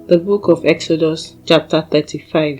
The book of Exodus, chapter 35.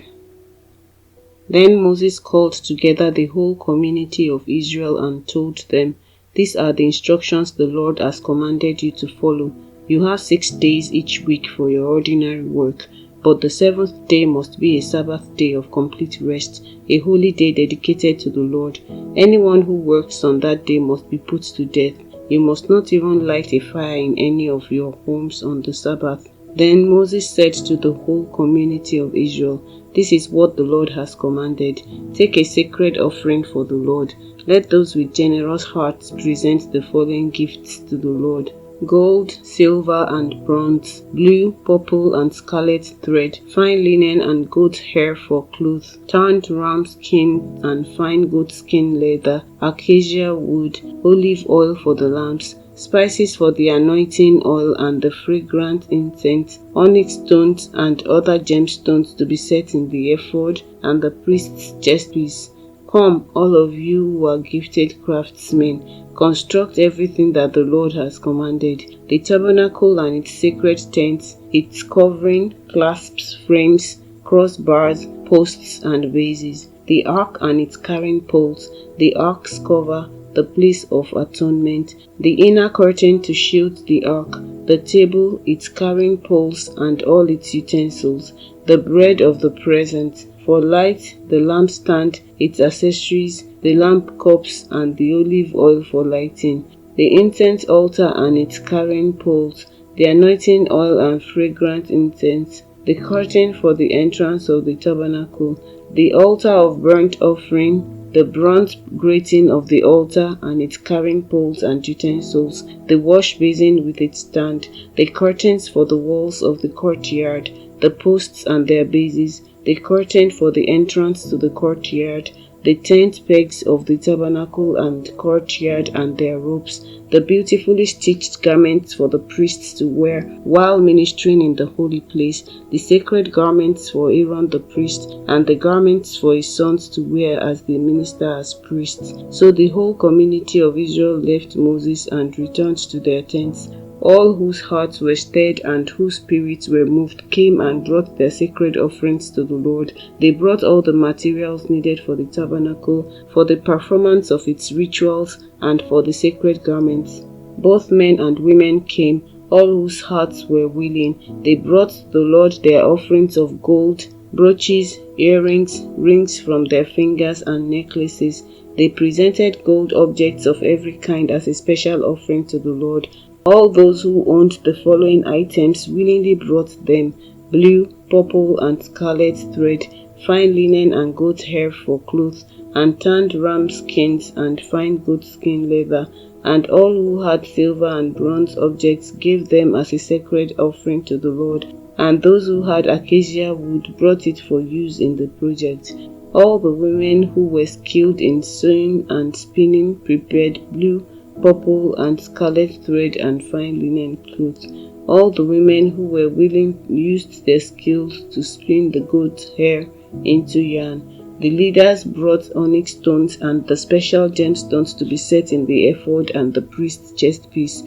Then Moses called together the whole community of Israel and told them, "These are the instructions the Lord has commanded you to follow. You have 6 days each week for your ordinary work, but the 7th day must be a Sabbath day of complete rest, a holy day dedicated to the Lord. Anyone who works on that day must be put to death. You must not even light a fire in any of your homes on the Sabbath." Then Moses said to the whole community of Israel, "This is what the Lord has commanded. Take a sacred offering for the Lord. Let those with generous hearts present the following gifts to the Lord: gold, silver and bronze, blue, purple and scarlet thread, fine linen and goat hair for clothes, tanned ram skin and fine goat skin leather, acacia wood, olive oil for the lamps, spices for the anointing oil and the fragrant incense, onyx stones and other gemstones to be set in the ephod and the priest's chestpiece. Come, all of you who are gifted craftsmen, construct everything that the Lord has commanded: the tabernacle and its sacred tents, its covering, clasps, frames, crossbars, posts and bases, the ark and its carrying poles, the ark's cover, the place of atonement, the inner curtain to shield the ark, the table, its carrying poles and all its utensils, the bread of the presence, for light, the lampstand, its accessories, the lamp cups and the olive oil for lighting, the incense altar and its carrying poles, the anointing oil and fragrant incense, the curtain for the entrance of the tabernacle, the altar of burnt offering, the bronze grating of the altar and its carrying poles and utensils, the wash basin with its stand, the curtains for the walls of the courtyard, the posts and their bases, the curtain for the entrance to the courtyard, the tent pegs of the tabernacle and courtyard and their ropes, the beautifully stitched garments for the priests to wear while ministering in the holy place, the sacred garments for Aaron the priest, and the garments for his sons to wear as they minister as priests. So the whole community of Israel left Moses and returned to their tents. All whose hearts were stirred and whose spirits were moved came and brought their sacred offerings to the Lord. They brought all the materials needed for the tabernacle, for the performance of its rituals, and for the sacred garments. Both men and women came, all whose hearts were willing. They brought to the Lord their offerings of gold, brooches, earrings, rings from their fingers, and necklaces. They presented gold objects of every kind as a special offering to the Lord. All those who owned the following items willingly brought them: blue, purple and scarlet thread, fine linen and goat hair for clothes, and tanned ram skins and fine goat skin leather. And all who had silver and bronze objects gave them as a sacred offering to the Lord. And those who had acacia wood brought it for use in the project. All the women who were skilled in sewing and spinning prepared blue, purple and scarlet thread and fine linen clothes. All the women who were willing used their skills to spin the goat hair into yarn. The leaders brought onyx stones and the special gemstones to be set in the ephod and the priest's chestpiece.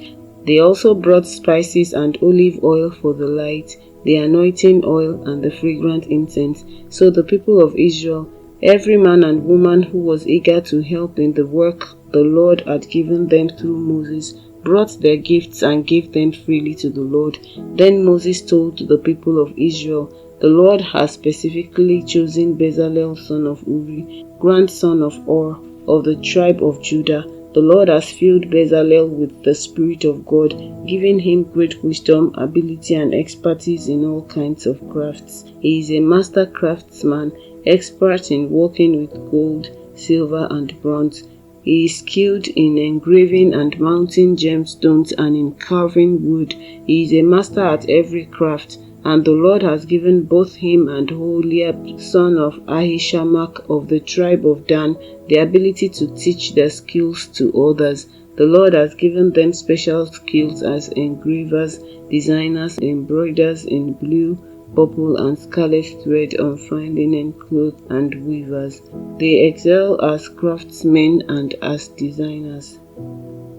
They also brought spices and olive oil for the light, the anointing oil and the fragrant incense. So the people of Israel, every man and woman who was eager to help in the work the Lord had given them through Moses, brought their gifts and gave them freely to the Lord. Then Moses told the people of Israel, "The Lord has specifically chosen Bezalel son of Uri, grandson of Ur, of the tribe of Judah. The Lord has filled Bezalel with the Spirit of God, giving him great wisdom, ability and expertise in all kinds of crafts. He is a master craftsman, expert in working with gold, silver and bronze. He is skilled in engraving and mounting gemstones and in carving wood. He is a master at every craft. And the Lord has given both him and Holiab, son of Ahishamach of the tribe of Dan, the ability to teach their skills to others. The Lord has given them special skills as engravers, designers, embroiders in blue, purple and scarlet thread on fine linen cloth and weavers. They excel as craftsmen and as designers."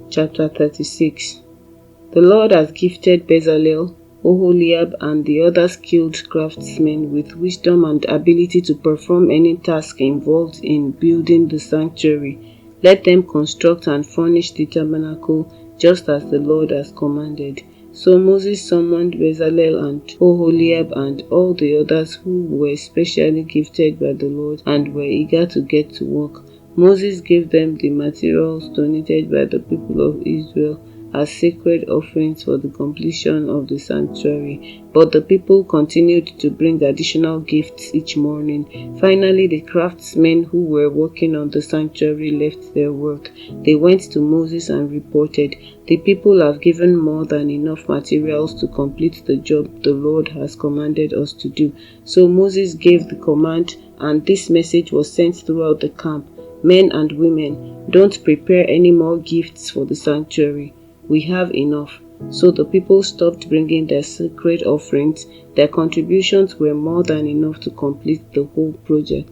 Chapter 36. The Lord has gifted Bezalel, Oholiab, and the other skilled craftsmen with wisdom and ability to perform any task involved in building the sanctuary. Let them construct and furnish the tabernacle just as the Lord has commanded. So Moses summoned Bezalel and Oholiab and all the others who were specially gifted by the Lord and were eager to get to work. Moses gave them the materials donated by the people of Israel as sacred offerings for the completion of the sanctuary, but the people continued to bring additional gifts each morning. Finally, the craftsmen who were working on the sanctuary left their work. They went to Moses and reported, "The people have given more than enough materials to complete the job the Lord has commanded us to do." So Moses gave the command, and this message was sent throughout the camp. "Men and women, don't prepare any more gifts for the sanctuary. We have enough." So the people stopped bringing their sacred offerings. Their contributions were more than enough to complete the whole project.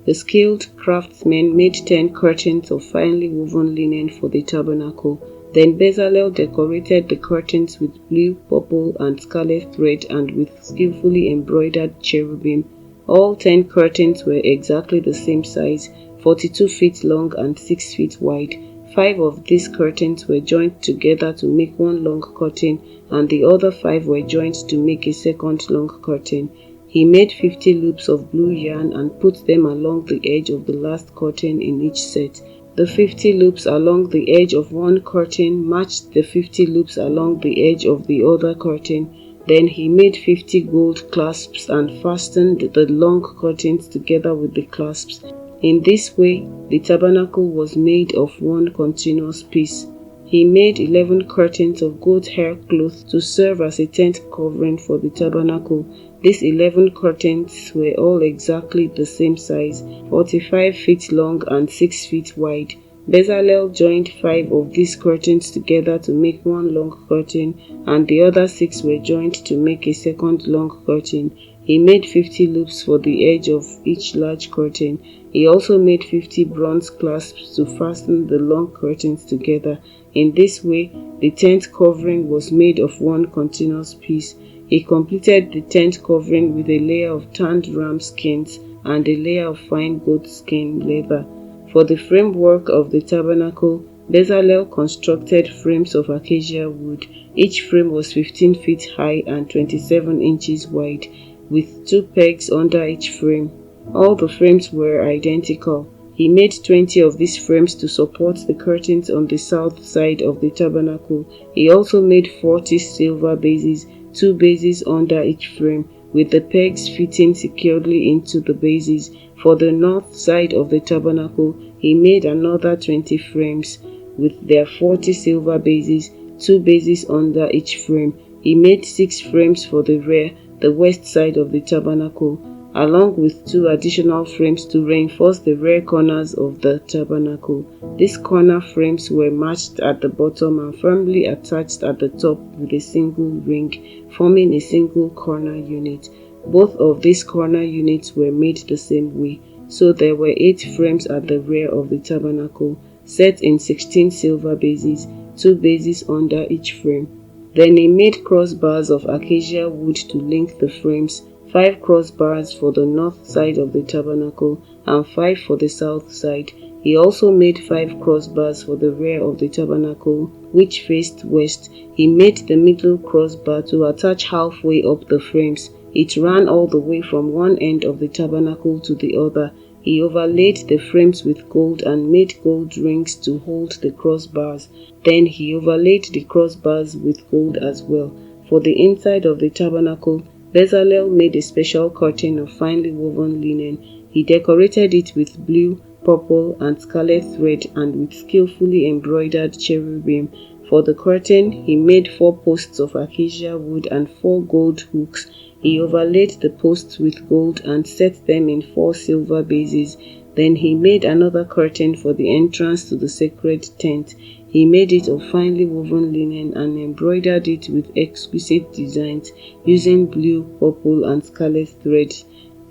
The skilled craftsmen made 10 curtains of finely woven linen for the tabernacle. Then Bezalel decorated the curtains with blue, purple, and scarlet thread and with skillfully embroidered cherubim. All 10 curtains were exactly the same size, 42 feet long and 6 feet wide. 5 of these curtains were joined together to make one long curtain, and the other 5 were joined to make a second long curtain. He made 50 loops of blue yarn and put them along the edge of the last curtain in each set. The 50 loops along the edge of one curtain matched the 50 loops along the edge of the other curtain. Then he made 50 gold clasps and fastened the long curtains together with the clasps. In this way, the tabernacle was made of one continuous piece. He made 11 curtains of goat hair cloth to serve as a tent covering for the tabernacle. These 11 curtains were all exactly the same size, 45 feet long and 6 feet wide. Bezalel joined 5 of these curtains together to make one long curtain, and the other 6 were joined to make a second long curtain. He made 50 loops for the edge of each large curtain. He also made 50 bronze clasps to fasten the long curtains together. In this way, the tent covering was made of one continuous piece. He completed the tent covering with a layer of tanned ram skins and a layer of fine goat skin leather. For the framework of the tabernacle, Bezalel constructed frames of acacia wood. Each frame was 15 feet high and 27 inches wide, with 2 pegs under each frame. All the frames were identical. He made 20 of these frames to support the curtains on the south side of the tabernacle. He also made 40 silver bases, 2 bases under each frame, with the pegs fitting securely into the bases. For the north side of the tabernacle, he made another 20 frames, with their 40 silver bases, 2 bases under each frame. He made 6 frames for the rear, the west side of the tabernacle, along with 2 additional frames to reinforce the rear corners of the tabernacle. These corner frames were matched at the bottom and firmly attached at the top with a single ring, forming a single corner unit. Both of these corner units were made the same way, so there were 8 frames at the rear of the tabernacle, set in 16 silver bases, 2 bases under each frame. Then he made crossbars of acacia wood to link the frames, 5 crossbars for the north side of the tabernacle and 5 for the south side. He also made 5 crossbars for the rear of the tabernacle, which faced west. He made the middle crossbar to attach halfway up the frames. It ran all the way from one end of the tabernacle to the other. He overlaid the frames with gold and made gold rings to hold the crossbars. Then he overlaid the crossbars with gold as well. For the inside of the tabernacle, Bezalel made a special curtain of finely woven linen. He decorated it with blue, purple, and scarlet thread and with skillfully embroidered cherubim. For the curtain, he made 4 posts of acacia wood and 4 gold hooks. He overlaid the posts with gold and set them in 4 silver bases. Then he made another curtain for the entrance to the sacred tent. He made it of finely woven linen and embroidered it with exquisite designs using blue, purple, and scarlet thread.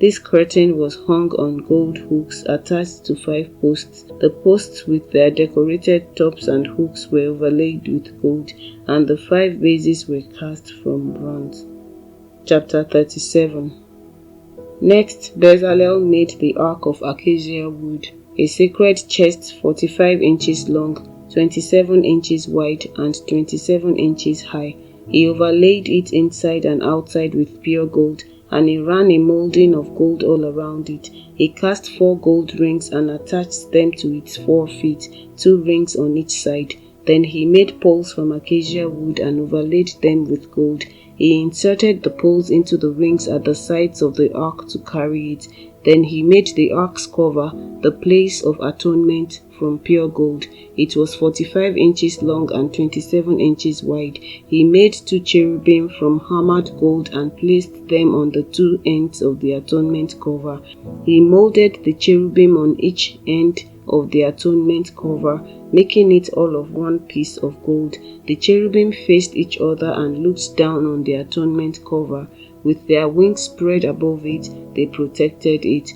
This curtain was hung on gold hooks attached to 5 posts. The posts with their decorated tops and hooks were overlaid with gold, and the 5 bases were cast from bronze. chapter 37. Next, Bezalel made the ark of acacia wood, a sacred chest 45 inches long, 27 inches wide, and 27 inches high. He overlaid it inside and outside with pure gold, and he ran a molding of gold all around it. He cast 4 gold rings and attached them to its 4 feet, 2 rings on each side. Then he made poles from acacia wood and overlaid them with gold. He inserted the poles into the rings at the sides of the ark to carry it. Then he made the ark's cover, the place of atonement, from pure gold. It was 45 inches long and 27 inches wide. He made 2 cherubim from hammered gold and placed them on the 2 ends of the atonement cover. He molded the cherubim on each end of the atonement cover, making it all of one piece of gold. The cherubim faced each other and looked down on the atonement cover. With their wings spread above it, they protected it.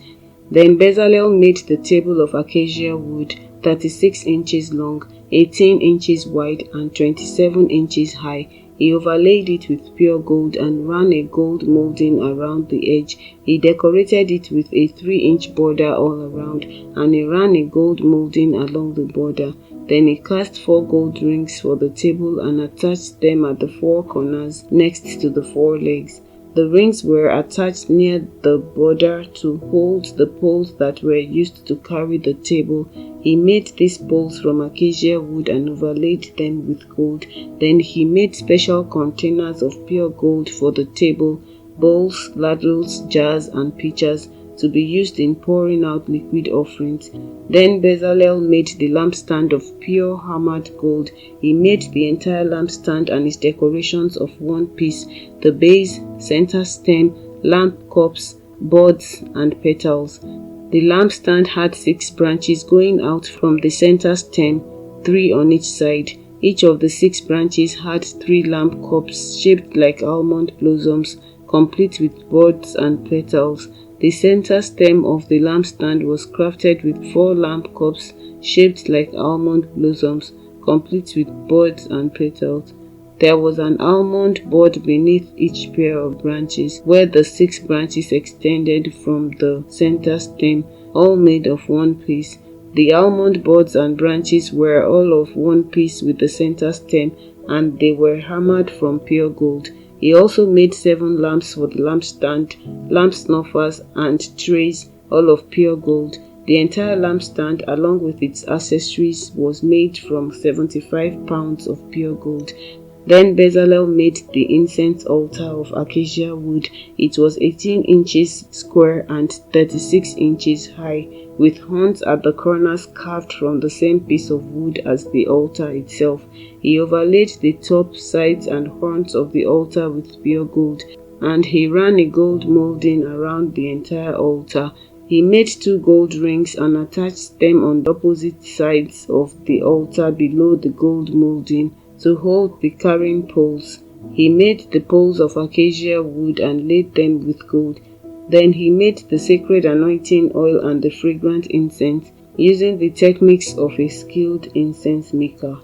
Then Bezalel made the table of acacia wood, 36 inches long, 18 inches wide, and 27 inches high. He overlaid it with pure gold and ran a gold molding around the edge. He decorated it with a 3-inch border all around, and he ran a gold molding along the border. Then he cast 4 gold rings for the table and attached them at the 4 corners next to the 4 legs. The rings were attached near the border to hold the poles that were used to carry the table. He made these poles from acacia wood and overlaid them with gold. Then he made special containers of pure gold for the table, bowls, ladles, jars, and pitchers, to be used in pouring out liquid offerings. Then Bezalel made the lampstand of pure hammered gold. He made the entire lampstand and its decorations of one piece, the base, center stem, lamp cups, buds, and petals. The lampstand had 6 branches going out from the center stem, 3 on each side. Each of the 6 branches had 3 lamp cups shaped like almond blossoms, complete with buds and petals. The center stem of the lampstand was crafted with 4 lamp cups shaped like almond blossoms, complete with buds and petals. There was an almond bud beneath each pair of branches, where the 6 branches extended from the center stem, all made of one piece. The almond buds and branches were all of one piece with the center stem, and they were hammered from pure gold. He also made 7 lamps for the lampstand, lamp snuffers, and trays, all of pure gold. The entire lampstand, along with its accessories, was made from 75 pounds of pure gold. Then Bezalel made the incense altar of acacia wood. It was 18 inches square and 36 inches high, with horns at the corners carved from the same piece of wood as the altar itself. He overlaid the top, sides, and horns of the altar with pure gold, and he ran a gold molding around the entire altar. He made 2 gold rings and attached them on the opposite sides of the altar below the gold molding to hold the carrying poles. He made the poles of acacia wood and laid them with gold. Then he made the sacred anointing oil and the fragrant incense, using the techniques of a skilled incense maker.